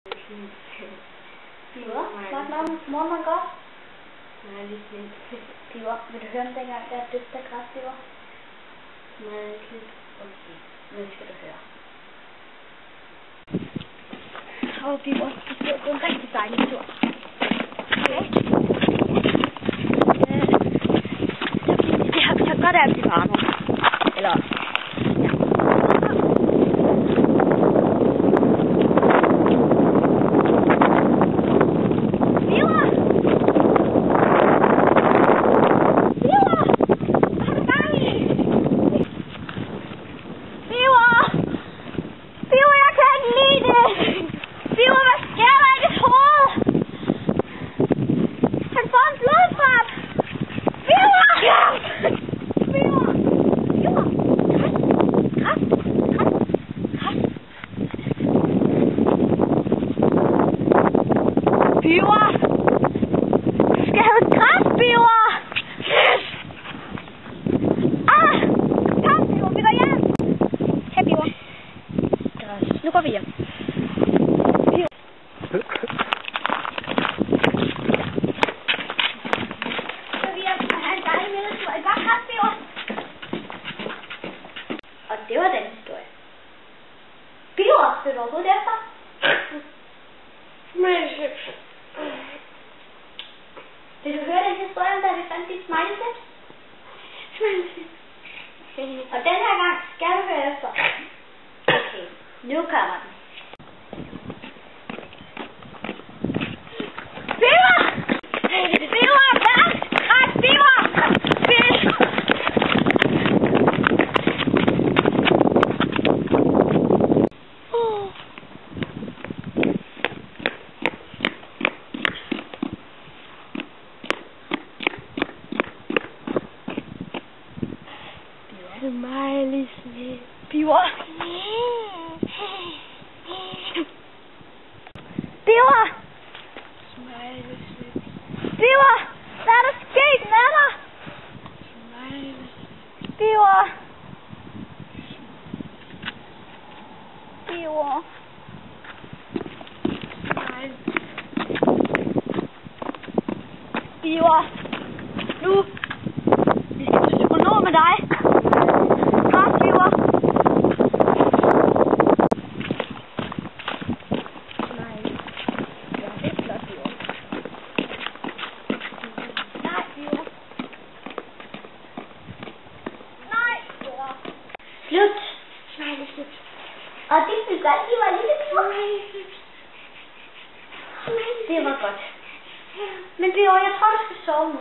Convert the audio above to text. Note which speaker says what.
Speaker 1: Piver, snak noget morgenmad godt.
Speaker 2: Nej, lidt lidt.
Speaker 1: Piver, vil du høre om dengang, der døbte af græspiver?
Speaker 2: Nej, lidt.
Speaker 1: Okay, nu skal du høre. Piver, du skal gå en rigtig dejlig tur. Okay? Vi har godt af at blive varme. Eller... ja. Piver! Du skal have græs, Piver! Yes! Kom, Piver, vi går hjem! Her, Piver. Nu går vi hjem. Piver. Så vi har en dejlig middagstur. Et godt græs, Piver! Og det var den historie. Piver, vil du overhovedet efter? Vil du høre den historie om, da vi fandt dit smiley-sæt? Og den her gang skal du høre efter. Okay, nu kommer den. Piver! Piver! Vand! Græs! Piver! Fisk! Smiley snit. Piver. Piver.
Speaker 2: Smiley snit.
Speaker 1: Piver. Hvad er der sket med dig?
Speaker 2: Smiley.
Speaker 1: Piver. Piver.
Speaker 2: Smiley.
Speaker 1: Piver. Nu. Vi skal til psykolog med dig. Slut.
Speaker 2: Smiley snit.
Speaker 1: Og det fik godt, de var lille tur. Det var godt. Men Piver, jeg tror, du skal sove nu.